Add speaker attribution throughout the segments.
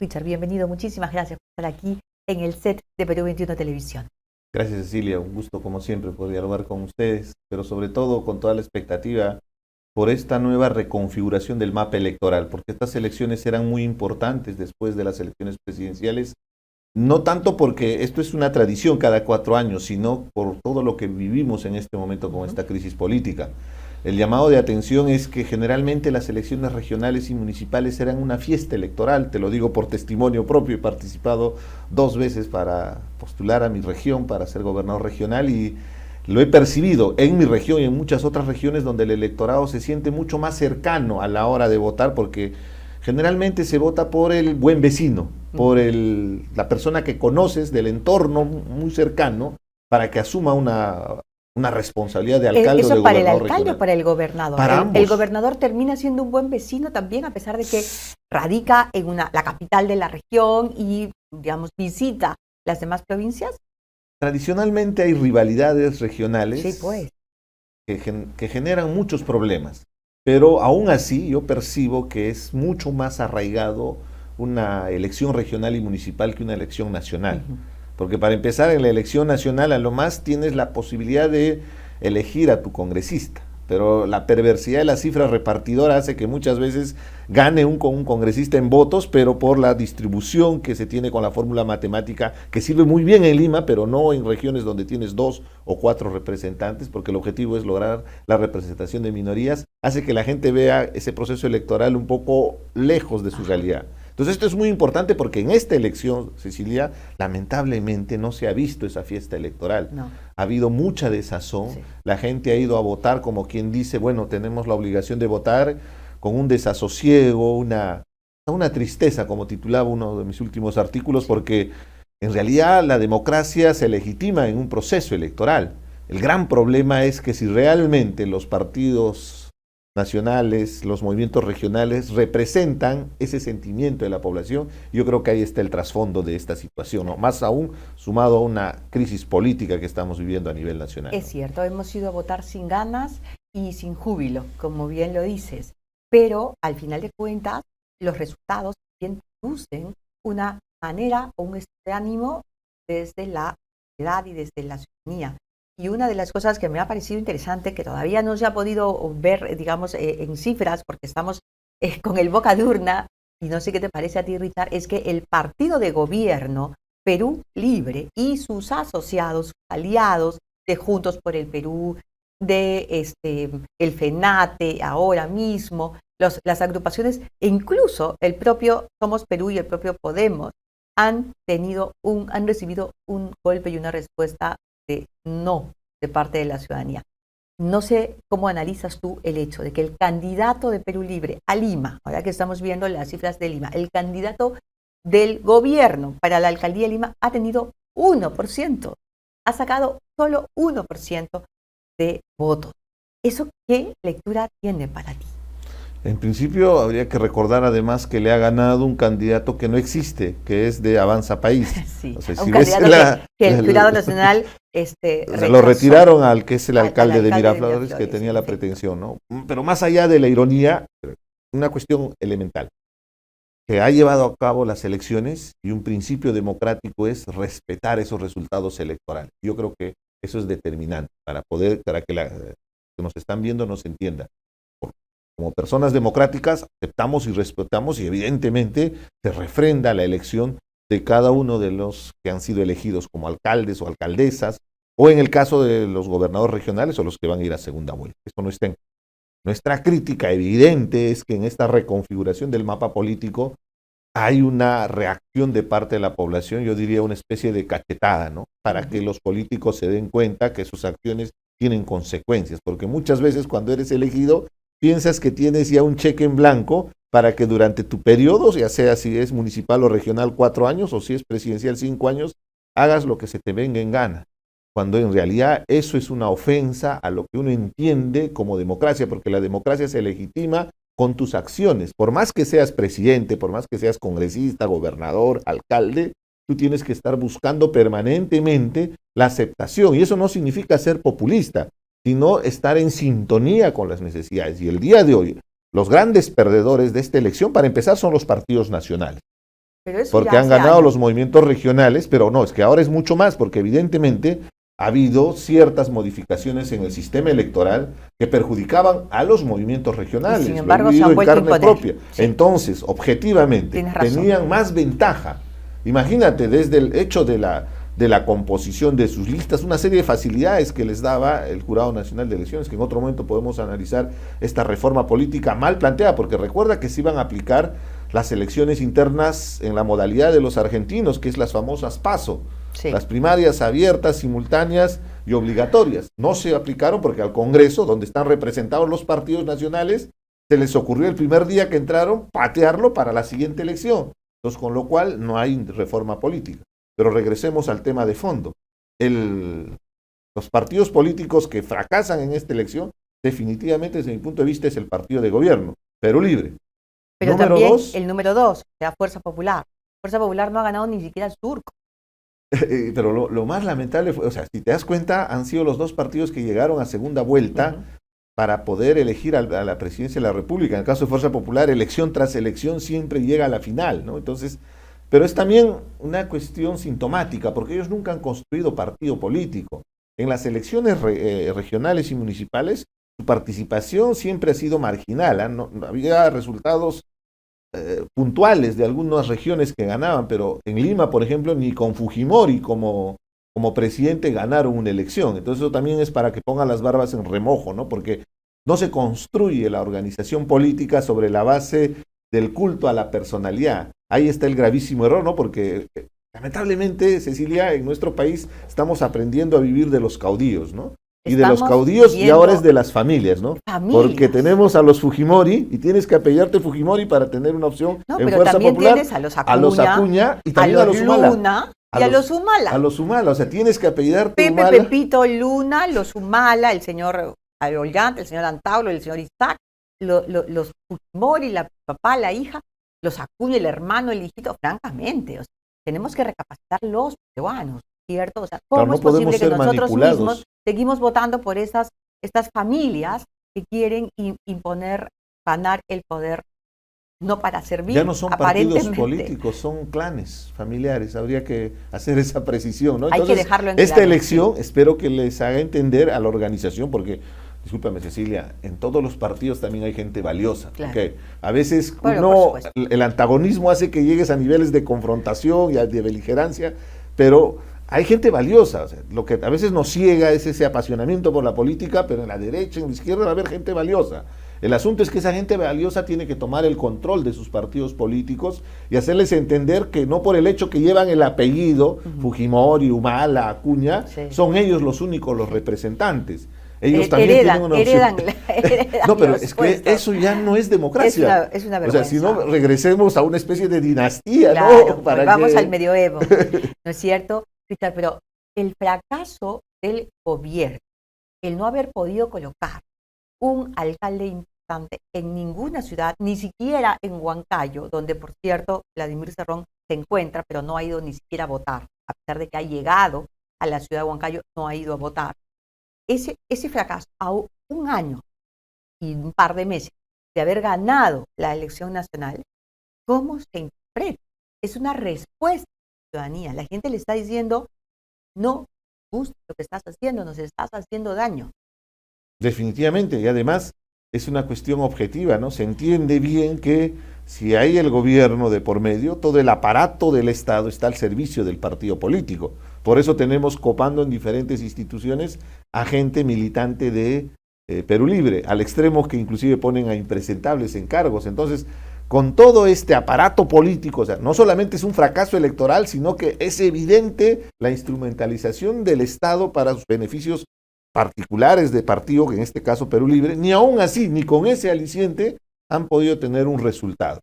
Speaker 1: Richard, bienvenido. Muchísimas gracias por estar aquí en el set de Perú 21 Televisión.
Speaker 2: Gracias, Cecilia. Un gusto, como siempre, poder dialogar con ustedes, pero sobre todo con toda la expectativa por esta nueva reconfiguración del mapa electoral, porque estas elecciones serán muy importantes después de las elecciones presidenciales, no tanto porque esto es una tradición cada 4 años, sino por todo lo que vivimos en este momento con esta crisis política. El llamado de atención es que generalmente las elecciones regionales y municipales eran una fiesta electoral, te lo digo por testimonio propio, he participado 2 veces para postular a mi región, para ser gobernador regional, y lo he percibido en mi región y en muchas otras regiones donde el electorado se siente mucho más cercano a la hora de votar, porque generalmente se vota por el buen vecino, por la persona que conoces del entorno muy cercano, para que asuma una responsabilidad de alcalde o de
Speaker 1: ¿Eso para el
Speaker 2: gobernador
Speaker 1: alcalde
Speaker 2: regional.
Speaker 1: o para el gobernador?
Speaker 2: Para ambos.
Speaker 1: El gobernador termina siendo un buen vecino también, a pesar de que radica en la capital de la región y, digamos, visita las demás provincias.
Speaker 2: Tradicionalmente hay rivalidades regionales
Speaker 1: Sí, pues.
Speaker 2: que generan muchos problemas, pero aún así yo percibo que es mucho más arraigado una elección regional y municipal que una elección nacional. Porque para empezar, en la elección nacional a lo más tienes la posibilidad de elegir a tu congresista, pero la perversidad de la cifra repartidora hace que muchas veces gane un congresista en votos, pero por la distribución que se tiene con la fórmula matemática, que sirve muy bien en Lima, pero no en regiones donde tienes 2 o 4 representantes, porque el objetivo es lograr la representación de minorías, hace que la gente vea ese proceso electoral un poco lejos de su realidad. Entonces esto es muy importante porque en esta elección, Cecilia, lamentablemente no se ha visto esa fiesta electoral.
Speaker 1: No.
Speaker 2: Ha habido mucha desazón,
Speaker 1: Sí.
Speaker 2: la gente ha ido a votar como quien dice, bueno, tenemos la obligación de votar, con un desasosiego, una tristeza, como titulaba uno de mis últimos artículos, porque en realidad la democracia se legitima en un proceso electoral. El gran problema es que si realmente los partidos nacionales, los movimientos regionales representan ese sentimiento de la población, yo creo que ahí está el trasfondo de esta situación, ¿no? Más aún sumado a una crisis política que estamos viviendo a nivel nacional.
Speaker 1: Es cierto, hemos ido a votar sin ganas y sin júbilo, como bien lo dices, pero al final de cuentas los resultados bien producen una manera o un estado de ánimo desde la sociedad y desde la ciudadanía. Y una de las cosas que me ha parecido interesante, que todavía no se ha podido ver, digamos, en cifras, porque estamos con el boca de urna, y no sé qué te parece a ti, Richard, es que el partido de gobierno Perú Libre y sus asociados, aliados de Juntos por el Perú, de el FENATE ahora mismo, las agrupaciones, e incluso el propio Somos Perú y el propio Podemos, han recibido un golpe y una respuesta de no de parte de la ciudadanía. No sé cómo analizas tú el hecho de que el candidato de Perú Libre a Lima, ahora que estamos viendo las cifras de Lima, el candidato del gobierno para la alcaldía de Lima ha tenido 1%, ha sacado solo 1% de votos. ¿Eso qué lectura tiene para ti?
Speaker 2: En principio habría que recordar además que le ha ganado un candidato que no existe, que es de Avanza País.
Speaker 1: Sí,
Speaker 2: O sea,
Speaker 1: un
Speaker 2: si ves
Speaker 1: candidato que el Jurado Nacional
Speaker 2: lo retiraron al que es el alcalde de
Speaker 1: alcalde de
Speaker 2: Miraflores, que tenía la pretensión, ¿no? Pero más allá de la ironía, una cuestión elemental, que ha llevado a cabo las elecciones y un principio democrático es respetar esos resultados electorales. Yo creo que eso es determinante para que que nos están viendo nos entienda. Como personas democráticas aceptamos y respetamos y evidentemente se refrenda la elección de cada uno de los que han sido elegidos como alcaldes o alcaldesas, o en el caso de los gobernadores regionales o los que van a ir a segunda vuelta. Esto no está en nuestra crítica evidente, es que en esta reconfiguración del mapa político hay una reacción de parte de la población, yo diría una especie de cachetada, ¿no? Para que los políticos se den cuenta que sus acciones tienen consecuencias, porque muchas veces cuando eres elegido piensas que tienes ya un cheque en blanco para que durante tu periodo, ya sea si es municipal o regional 4 años o si es presidencial 5 años, hagas lo que se te venga en gana, cuando en realidad eso es una ofensa a lo que uno entiende como democracia, porque la democracia se legitima con tus acciones. Por más que seas presidente, por más que seas congresista, gobernador, alcalde, tú tienes que estar buscando permanentemente la aceptación, y eso no significa ser populista, sino estar en sintonía con las necesidades. Y el día de hoy, los grandes perdedores de esta elección, para empezar, son los partidos nacionales.
Speaker 1: Pero eso
Speaker 2: porque
Speaker 1: ya
Speaker 2: han
Speaker 1: hace
Speaker 2: ganado
Speaker 1: años.
Speaker 2: los movimientos regionales, pero no, es que ahora es mucho más, porque evidentemente ha habido ciertas modificaciones en el sistema electoral que perjudicaban a los movimientos
Speaker 1: Y
Speaker 2: regionales.
Speaker 1: sin
Speaker 2: Lo he
Speaker 1: embargo se
Speaker 2: vivido
Speaker 1: han
Speaker 2: en
Speaker 1: vuelto a
Speaker 2: carne
Speaker 1: imponer.
Speaker 2: propia.
Speaker 1: Sí,
Speaker 2: Entonces, objetivamente,
Speaker 1: tienes razón.
Speaker 2: tenían más ventaja. Imagínate, desde el hecho de la composición de sus listas, una serie de facilidades que les daba el Jurado Nacional de Elecciones, que en otro momento podemos analizar esta reforma política mal planteada, porque recuerda que se iban a aplicar las elecciones internas en la modalidad de los argentinos, que es las famosas PASO,
Speaker 1: Sí.
Speaker 2: las primarias abiertas, simultáneas y obligatorias. No se aplicaron porque al Congreso, donde están representados los partidos nacionales, se les ocurrió el primer día que entraron patearlo para la siguiente elección. Entonces, con lo cual no hay reforma política. Pero regresemos al tema de fondo. Los partidos políticos que fracasan en esta elección, definitivamente desde mi punto de vista es el partido de gobierno, Perú Libre.
Speaker 1: Pero
Speaker 2: Número
Speaker 1: también
Speaker 2: dos,
Speaker 1: el número 2, o sea, Fuerza Popular. Fuerza Popular no ha ganado ni siquiera el surco.
Speaker 2: pero lo más lamentable fue, o sea, si te das cuenta, han sido los dos partidos que llegaron a segunda vuelta para poder elegir a la presidencia de la República. En el caso de Fuerza Popular, elección tras elección siempre llega a la final, ¿no? Entonces, pero es también una cuestión sintomática, porque ellos nunca han construido partido político. En las elecciones regionales y municipales, su participación siempre ha sido marginal, ¿eh? No había resultados puntuales de algunas regiones que ganaban, pero en Lima, por ejemplo, ni con Fujimori como presidente ganaron una elección. Entonces eso también es para que pongan las barbas en remojo, ¿no? Porque no se construye la organización política sobre la base del culto a la personalidad. Ahí está el gravísimo error, ¿no? Porque lamentablemente, Cecilia, en nuestro país estamos aprendiendo a vivir de los caudillos, ¿no? Y de los caudillos y ahora es de las familias, ¿no? Porque tenemos a los Fujimori y tienes que apellidarte Fujimori para tener una opción en Fuerza Popular.
Speaker 1: Tienes a los
Speaker 2: Acuña y también a los
Speaker 1: Luna y a los Humala.
Speaker 2: A los Humala, o sea, tienes que apellidarte
Speaker 1: Pepe,
Speaker 2: Humala.
Speaker 1: Pepito, Luna, los Humala, el señor Olgante, el señor Antauro, el señor Isaac, los Fujimori, la papá, la hija, los Acuña, el hermano, el hijito, francamente, o sea, tenemos que recapacitar los peruanos, ¿cierto? O sea, ¿cómo es posible que nosotros mismos seguimos votando por estas familias que quieren imponer, ganar el poder, no para servir?
Speaker 2: Ya no son partidos políticos, son clanes familiares, habría que hacer esa precisión, ¿no? Entonces,
Speaker 1: hay que dejarlo en
Speaker 2: esta
Speaker 1: claro,
Speaker 2: elección espero que les haga entender a la organización, porque, discúlpame Cecilia, en todos los partidos también hay gente valiosa, claro. Okay. A veces el antagonismo hace que llegues a niveles de confrontación y de beligerancia, pero hay gente valiosa, o sea, lo que a veces nos ciega es ese apasionamiento por la política, pero en la derecha, en la izquierda va a haber gente valiosa. El asunto es que esa gente valiosa tiene que tomar el control de sus partidos políticos y hacerles entender que no por el hecho que llevan el apellido, Fujimori, Humala, Acuña, son ellos los únicos los representantes. Ellos también tienen una opción. No, pero es que eso ya no es democracia.
Speaker 1: Es una vergüenza.
Speaker 2: O sea, si no, regresemos a una especie de dinastía,
Speaker 1: claro,
Speaker 2: ¿no?
Speaker 1: Vamos al medioevo, ¿no es cierto, Cristal? Pero el fracaso del gobierno, el no haber podido colocar un alcalde importante en ninguna ciudad, ni siquiera en Huancayo, donde, por cierto, Vladimir Cerrón se encuentra, pero no ha ido ni siquiera a votar, a pesar de que ha llegado a la ciudad de Huancayo, no ha ido a votar. Ese fracaso, a un año y un par de meses de haber ganado la elección nacional, ¿cómo se interpreta? Es una respuesta de la ciudadanía. La gente le está diciendo, no gusta lo que estás haciendo, nos estás haciendo daño.
Speaker 2: Definitivamente, y además es una cuestión objetiva, ¿no? Se entiende bien que si hay el gobierno de por medio, todo el aparato del Estado está al servicio del partido político. Por eso tenemos copando en diferentes instituciones a gente militante de Perú Libre, al extremo que inclusive ponen a impresentables en cargos. Entonces, con todo este aparato político, o sea, no solamente es un fracaso electoral, sino que es evidente la instrumentalización del Estado para sus beneficios particulares de partido, que en este caso Perú Libre, ni aún así, ni con ese aliciente han podido tener un resultado.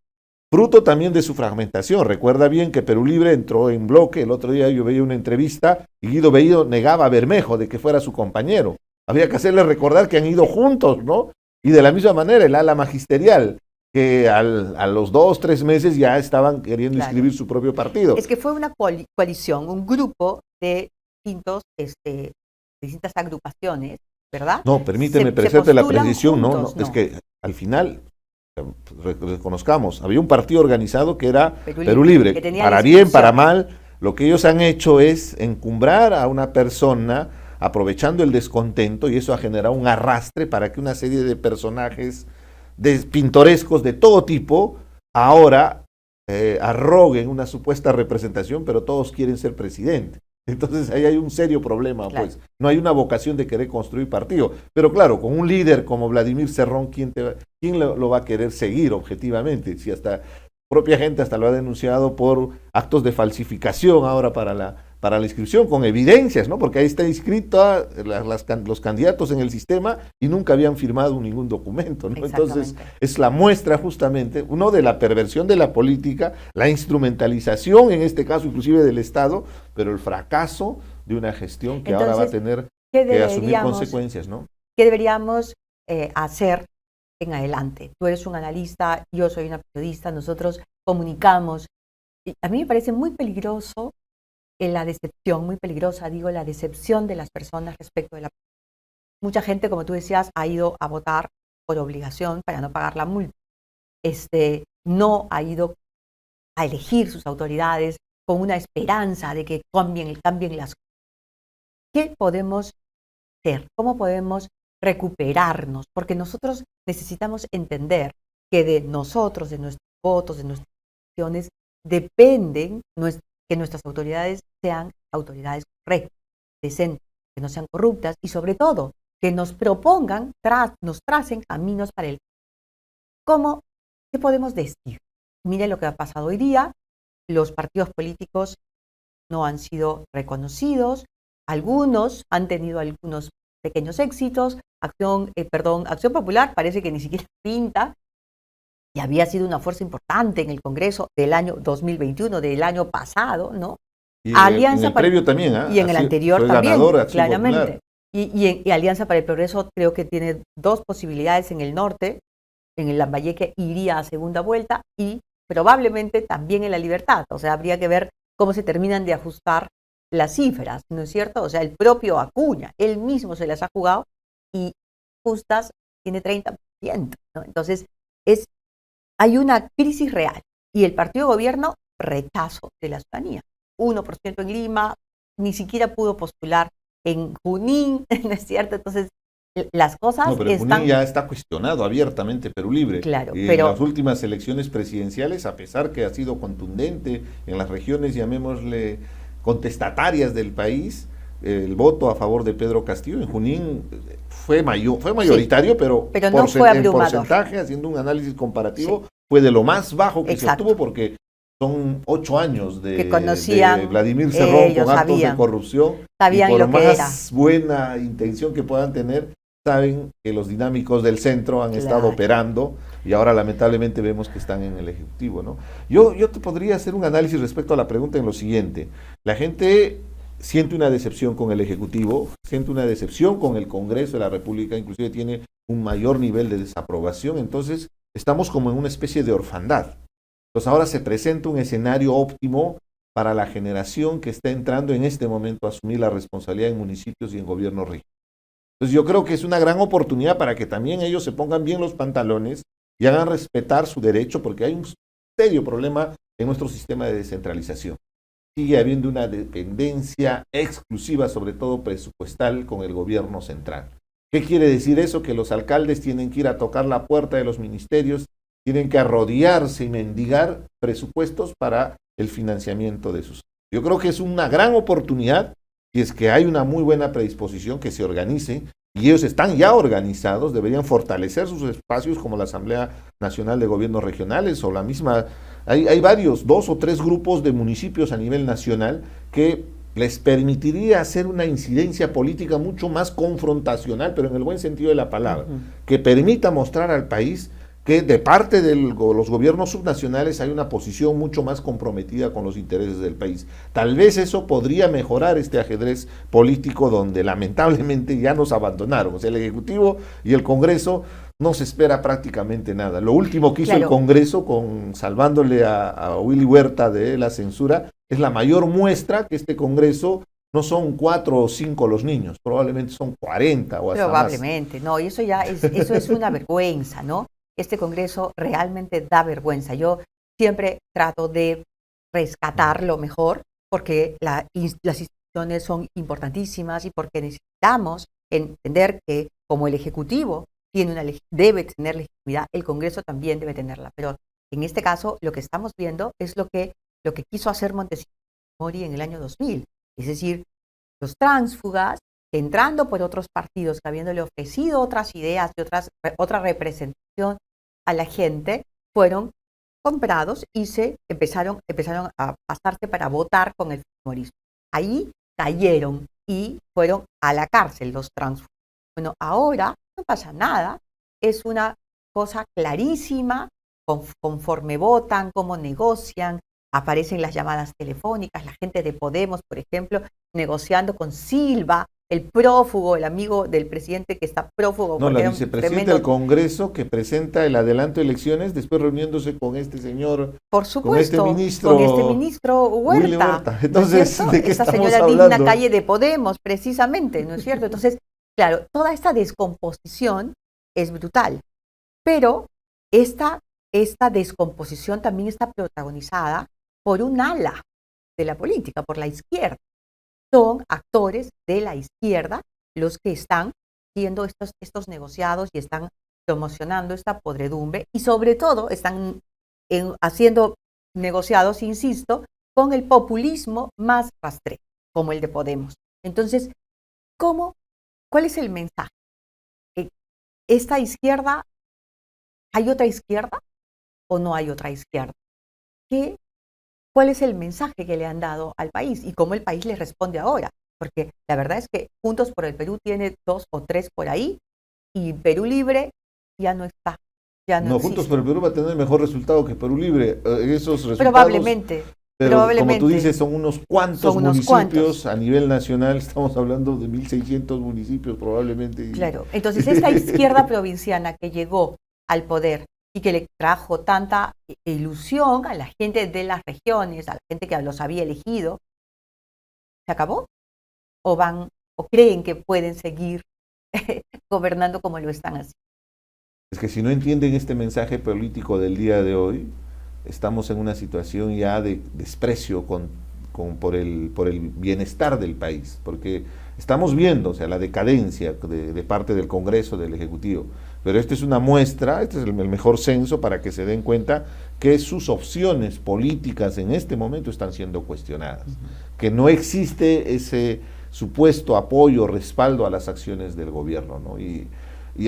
Speaker 2: Fruto también de su fragmentación. Recuerda bien que Perú Libre entró en bloque. El otro día yo veía una entrevista y Guido Bellido negaba a Bermejo de que fuera su compañero. Había que hacerle recordar que han ido juntos, ¿no? Y de la misma manera el ala magisterial, que a los 2, 3 meses ya estaban queriendo inscribir su propio partido.
Speaker 1: Es que fue una coalición, un grupo de distintas agrupaciones, ¿verdad?
Speaker 2: No, permíteme hacerte la precisión, no, es que al final Reconozcamos, había un partido organizado que era
Speaker 1: Perú Libre,
Speaker 2: Libre, para bien, para mal. Lo que ellos han hecho es encumbrar a una persona aprovechando el descontento, y eso ha generado un arrastre para que una serie de personajes pintorescos de todo tipo ahora arroguen una supuesta representación, pero todos quieren ser presidente. Entonces ahí hay un serio problema, claro. Pues no hay una vocación de querer construir partido. Pero claro, con un líder como Vladimir Cerrón, ¿quién lo va a querer seguir objetivamente? Si hasta propia gente hasta lo ha denunciado por actos de falsificación ahora para la inscripción, con evidencias, ¿no? Porque ahí está inscrito los candidatos en el sistema y nunca habían firmado ningún documento, ¿no? Entonces es la muestra justamente, uno, de la perversión de la política, la instrumentalización en este caso inclusive del Estado, pero el fracaso de una gestión que ahora va a tener que asumir consecuencias, ¿no?
Speaker 1: ¿Qué deberíamos hacer en adelante? Tú eres un analista, yo soy una periodista, nosotros comunicamos. Y a mí me parece muy peligroso la decepción, muy peligrosa, digo, la decepción de las personas respecto de la política. Mucha gente, como tú decías, ha ido a votar por obligación para no pagar la multa. No ha ido a elegir sus autoridades con una esperanza de que cambien las cosas. ¿Qué podemos hacer? ¿Cómo podemos recuperarnos? Porque nosotros necesitamos entender que de nosotros, de nuestros votos, de nuestras acciones, dependen que nuestras autoridades sean autoridades correctas, decentes, que no sean corruptas y sobre todo que nos propongan, nos tracen caminos para el cómo. ¿Qué podemos decir? Mire lo que ha pasado hoy día, los partidos políticos no han sido reconocidos, algunos han tenido algunos pequeños éxitos, Acción Popular parece que ni siquiera pinta, y había sido una fuerza importante en el Congreso del año 2021, del año pasado, ¿no?
Speaker 2: Y en el previo también,
Speaker 1: y en el anterior también, claramente. Y Alianza para el Progreso creo que tiene 2 posibilidades en el norte, en el Lambayeque iría a segunda vuelta y probablemente también en La Libertad, o sea, habría que ver cómo se terminan de ajustar las cifras, ¿no es cierto? O sea, el propio Acuña, él mismo se las ha jugado y justas tiene 30%, ¿no? Entonces, hay una crisis real y el partido de gobierno, rechazo de la ciudadanía. 1% en Lima, ni siquiera pudo postular en Junín, ¿no es cierto? Entonces, las cosas
Speaker 2: no, pero Junín ya está cuestionado abiertamente Perú Libre.
Speaker 1: Claro,
Speaker 2: pero en las últimas elecciones presidenciales, a pesar que ha sido contundente en las regiones, llamémosle, contestatarias del país, el voto a favor de Pedro Castillo en Junín fue mayoritario, sí, pero
Speaker 1: no fue abrumador.
Speaker 2: En porcentaje, haciendo un análisis comparativo, sí, fue de lo más bajo que se obtuvo, porque son 8 años de Vladimir Cerrón con actos de corrupción, y por más buena intención que puedan tener, saben que los dinámicos del centro han estado operando y ahora lamentablemente vemos que están en el Ejecutivo, ¿no? Yo te podría hacer un análisis respecto a la pregunta en lo siguiente. La gente siente una decepción con el Ejecutivo, siente una decepción con el Congreso de la República, inclusive tiene un mayor nivel de desaprobación, entonces estamos como en una especie de orfandad. Entonces ahora se presenta un escenario óptimo para la generación que está entrando en este momento a asumir la responsabilidad en municipios y en gobiernos regionales. Entonces yo creo que es una gran oportunidad para que también ellos se pongan bien los pantalones y hagan respetar su derecho, porque hay un serio problema en nuestro sistema de descentralización. Sigue habiendo una dependencia exclusiva, sobre todo presupuestal, con el gobierno central. ¿Qué quiere decir eso? Que los alcaldes tienen que ir a tocar la puerta de los ministerios, tienen que arrodillarse y mendigar presupuestos para el financiamiento de sus. Yo creo que es una gran oportunidad. Si es que hay una muy buena predisposición, que se organicen, y ellos están ya organizados, deberían fortalecer sus espacios como la Asamblea Nacional de Gobiernos Regionales o la misma, hay varios, 2 o 3 grupos de municipios a nivel nacional que les permitiría hacer una incidencia política mucho más confrontacional, pero en el buen sentido de la palabra, que permita mostrar al país que de parte de los gobiernos subnacionales hay una posición mucho más comprometida con los intereses del país. Tal vez eso podría mejorar este ajedrez político donde lamentablemente ya nos abandonaron. O sea, el Ejecutivo y el Congreso no se espera prácticamente nada. Lo último que hizo el Congreso, salvándole a Willy Huerta de la censura, es la mayor muestra que este Congreso no son 4 o 5 los niños, probablemente son 40 o hasta
Speaker 1: probablemente, más. No, y eso es una vergüenza, ¿no? este Congreso realmente da vergüenza. Yo siempre trato de rescatar lo mejor porque las instituciones son importantísimas y porque necesitamos entender que como el Ejecutivo debe tener legitimidad, el Congreso también debe tenerla. Pero en este caso lo que estamos viendo es lo que quiso hacer Montesinos Mori en el año 2000. Es decir, los tránsfugas, entrando por otros partidos, que habiéndole ofrecido otras ideas y otra representación a la gente, fueron comprados y se empezaron a pasarse para votar con el fujimorismo. Ahí cayeron y fueron a la cárcel los tránsfugas. Bueno, ahora no pasa nada, es una cosa clarísima, conforme votan, cómo negocian, aparecen las llamadas telefónicas, la gente de Podemos, por ejemplo, negociando con Silva, el prófugo, el amigo del presidente que está prófugo.
Speaker 2: No, la vicepresidenta del Congreso que presenta el adelanto de elecciones, después reuniéndose con este señor,
Speaker 1: por supuesto, con este ministro Huerta.
Speaker 2: Entonces,
Speaker 1: ¿no es
Speaker 2: ¿de qué
Speaker 1: esta
Speaker 2: estamos
Speaker 1: señora
Speaker 2: hablando?
Speaker 1: digna calle de Podemos, precisamente, ¿no es cierto? Entonces, claro, toda esta descomposición es brutal, pero esta descomposición también está protagonizada por un ala de la política, por la izquierda. Son actores de la izquierda los que están haciendo estos negociados y están promocionando esta podredumbre y sobre todo están haciendo negociados, insisto, con el populismo más rastrero, como el de Podemos. Entonces, ¿cuál es el mensaje? ¿Esta izquierda, hay otra izquierda o no hay otra izquierda? ¿Cuál es el mensaje que le han dado al país y cómo el país le responde ahora? Porque la verdad es que Juntos por el Perú tiene 2 o 3 por ahí y Perú Libre ya no está.
Speaker 2: No, Juntos por el Perú va a tener mejor resultado que Perú Libre. Esos resultados,
Speaker 1: probablemente.
Speaker 2: Como tú dices, son unos cuantos municipios a nivel nacional. Estamos hablando de 1.600 municipios probablemente.
Speaker 1: Claro, entonces esta izquierda provinciana que llegó al poder y que le trajo tanta ilusión a la gente de las regiones, a la gente que los había elegido, ¿se acabó? ¿O creen que pueden seguir gobernando como lo están haciendo?
Speaker 2: Es que si no entienden este mensaje político del día de hoy, estamos en una situación ya de desprecio por el bienestar del país, porque estamos viendo, o sea, la decadencia de parte del Congreso, del Ejecutivo. Pero esta es una muestra, este es el mejor censo para que se den cuenta que sus opciones políticas en este momento están siendo cuestionadas, que no existe ese supuesto apoyo, respaldo a las acciones del gobierno, ¿no? Y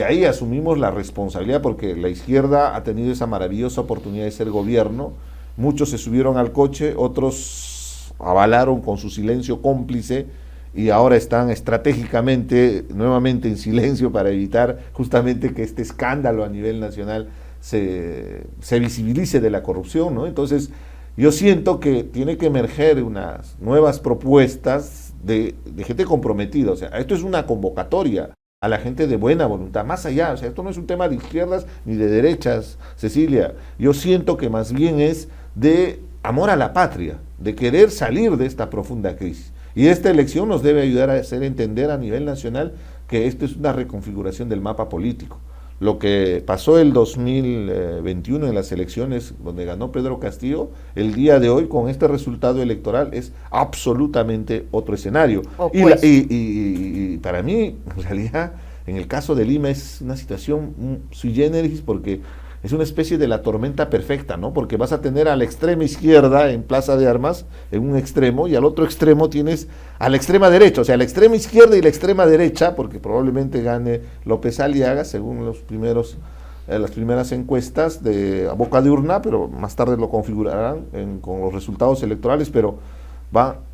Speaker 2: ahí asumimos la responsabilidad porque la izquierda ha tenido esa maravillosa oportunidad de ser gobierno, muchos se subieron al coche, otros avalaron con su silencio cómplice y ahora están estratégicamente nuevamente en silencio para evitar justamente que este escándalo a nivel nacional se visibilice de la corrupción, ¿no? Entonces yo siento que tiene que emerger unas nuevas propuestas de gente comprometida, o sea, esto es una convocatoria a la gente de buena voluntad, más allá, o sea, esto no es un tema de izquierdas ni de derechas, Cecilia, yo siento que más bien es de amor a la patria, de querer salir de esta profunda crisis. Y esta elección nos debe ayudar a hacer entender a nivel nacional que esto es una reconfiguración del mapa político. Lo que pasó el 2021 en las elecciones donde ganó Pedro Castillo, el día de hoy con este resultado electoral es absolutamente otro escenario. Y para mí, en realidad, en el caso de Lima es una situación sui generis porque es una especie de la tormenta perfecta, ¿no? Porque vas a tener a la extrema izquierda en Plaza de Armas, en un extremo, y al otro extremo tienes a la extrema derecha, o sea, la extrema izquierda y la extrema derecha, porque probablemente gane López Aliaga, según las primeras encuestas a boca de urna, pero más tarde lo configurarán con los resultados electorales, pero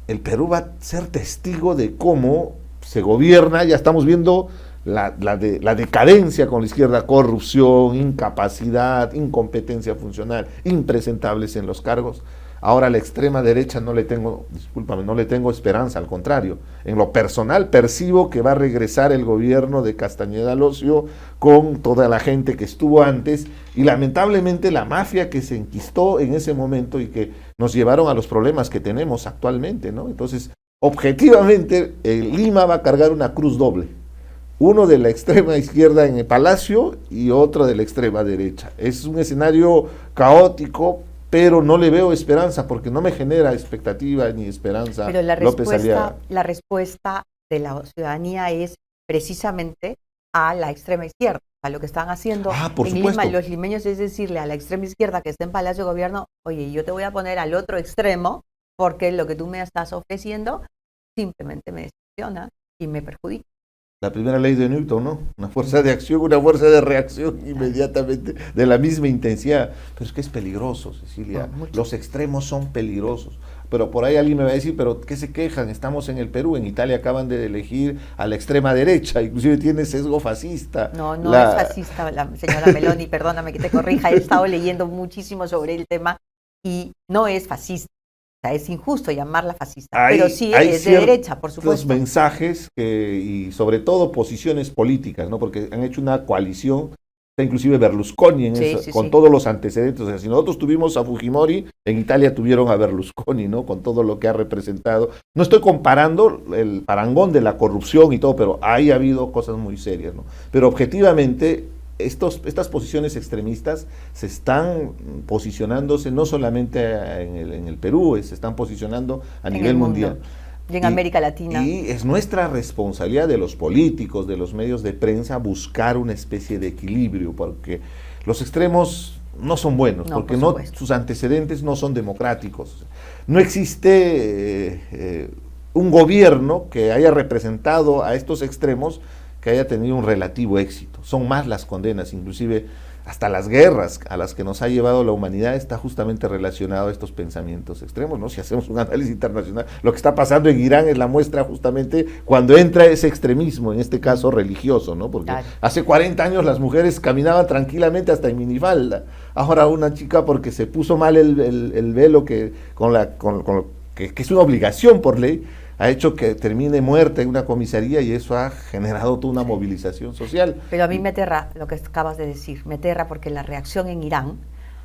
Speaker 2: el Perú va a ser testigo de cómo se gobierna, ya estamos viendo la decadencia con la izquierda, corrupción, incapacidad, incompetencia funcional, impresentables en los cargos. Ahora a la extrema derecha no le tengo esperanza, al contrario. En lo personal percibo que va a regresar el gobierno de Castañeda Locio con toda la gente que estuvo antes y lamentablemente la mafia que se enquistó en ese momento y que nos llevaron a los problemas que tenemos actualmente, ¿no? Entonces, objetivamente, Lima va a cargar una cruz doble. uno de la extrema izquierda en el Palacio y otro de la extrema derecha. Es un escenario caótico, pero no le veo esperanza porque no me genera expectativa ni esperanza.
Speaker 1: Pero
Speaker 2: López Aliaga.
Speaker 1: la respuesta de la ciudadanía es precisamente a la extrema izquierda. A lo que están haciendo
Speaker 2: Por
Speaker 1: en
Speaker 2: supuesto.
Speaker 1: Lima los limeños es decirle a la extrema izquierda que está en Palacio de Gobierno, oye, yo te voy a poner al otro extremo porque lo que tú me estás ofreciendo simplemente me decepciona y me perjudica.
Speaker 2: La primera ley de Newton, ¿no? Una fuerza de acción, una fuerza de reacción inmediatamente de la misma intensidad. Pero es que es peligroso, Cecilia. Los extremos son peligrosos. Pero por ahí alguien me va a decir, pero ¿qué se quejan? Estamos en el Perú, en Italia acaban de elegir a la extrema derecha, inclusive tiene sesgo fascista.
Speaker 1: No es fascista la señora Meloni, perdóname que te corrija, he estado leyendo muchísimo sobre el tema y no es fascista. O sea, es injusto llamarla fascista, pero sí es de derecha, por supuesto.
Speaker 2: Los mensajes y sobre todo posiciones políticas, ¿no? Porque han hecho una coalición, está inclusive Berlusconi con todos los antecedentes. O sea, si nosotros tuvimos a Fujimori, en Italia tuvieron a Berlusconi, ¿no? Con todo lo que ha representado. No estoy comparando el parangón de la corrupción y todo, pero ahí ha habido cosas muy serias, ¿no? Pero objetivamente estas posiciones extremistas se están posicionándose no solamente en el Perú, se están posicionando a nivel mundial.
Speaker 1: Y en América Latina.
Speaker 2: Y es nuestra responsabilidad de los políticos, de los medios de prensa, buscar una especie de equilibrio, porque los extremos no son buenos, porque sus antecedentes no son democráticos. No existe un gobierno que haya representado a estos extremos que haya tenido un relativo éxito. Son más las condenas, inclusive hasta las guerras a las que nos ha llevado la humanidad está justamente relacionado a estos pensamientos extremos, ¿no? Si hacemos un análisis internacional, lo que está pasando en Irán es la muestra justamente cuando entra ese extremismo, en este caso religioso, ¿no? Porque hace 40 años las mujeres caminaban tranquilamente hasta en minifalda. Ahora una chica porque se puso mal el velo que es una obligación por ley, ha hecho que termine muerta en una comisaría y eso ha generado toda una movilización social.
Speaker 1: Pero a mí me aterra lo que acabas de decir, me aterra porque la reacción en Irán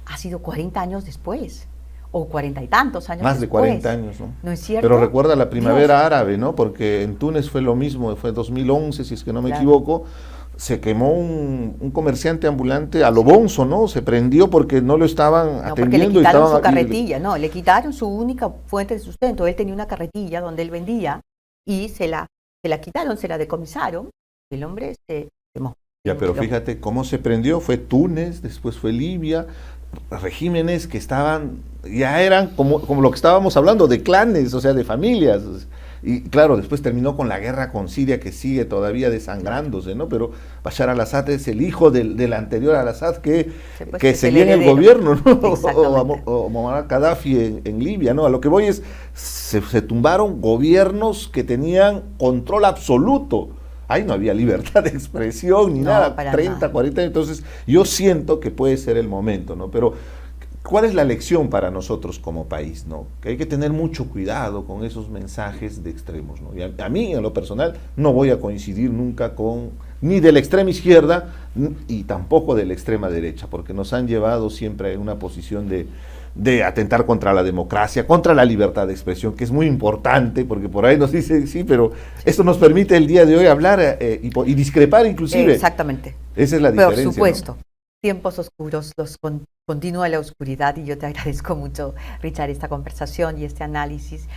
Speaker 1: ha sido 40 años después, o 40 y tantos años
Speaker 2: Más
Speaker 1: después.
Speaker 2: de 40 años, ¿no?
Speaker 1: ¿No es cierto?
Speaker 2: Pero recuerda la primavera árabe, ¿no? Porque en Túnez fue lo mismo, fue 2011, si es que no me equivoco. Se quemó un comerciante ambulante a lo bonzo, ¿no? Se prendió porque no lo estaban atendiendo.
Speaker 1: Porque le quitaron su carretilla, le quitaron su única fuente de sustento. Él tenía una carretilla donde él vendía y se la quitaron, se la decomisaron. El hombre se quemó.
Speaker 2: Ya, pero fíjate cómo se prendió. Fue Túnez, después fue Libia, regímenes que ya eran como lo que estábamos hablando, de clanes, o sea, de familias. Y claro, después terminó con la guerra con Siria que sigue todavía desangrándose, ¿no? Pero Bashar al-Assad es el hijo del anterior al-Assad que seguía en el gobierno, ¿no? O Muammar Gaddafi en Libia, ¿no? A lo que voy es, se tumbaron gobiernos que tenían control absoluto. Ahí no había libertad de expresión ni nada, 30, 40 años. Entonces yo siento que puede ser el momento, ¿no? Pero ¿cuál es la lección para nosotros como país, ¿no? Que hay que tener mucho cuidado con esos mensajes de extremos, ¿no? Y a mí, en lo personal, no voy a coincidir nunca ni de la extrema izquierda y tampoco de la extrema derecha, porque nos han llevado siempre a una posición de atentar contra la democracia, contra la libertad de expresión, que es muy importante, porque por ahí nos dice, sí, pero esto nos permite el día de hoy hablar y discrepar inclusive.
Speaker 1: Exactamente.
Speaker 2: Esa es la diferencia.
Speaker 1: Por supuesto.
Speaker 2: ¿No?
Speaker 1: Tiempos oscuros, continúa la oscuridad y yo te agradezco mucho, Richard, esta conversación y este análisis.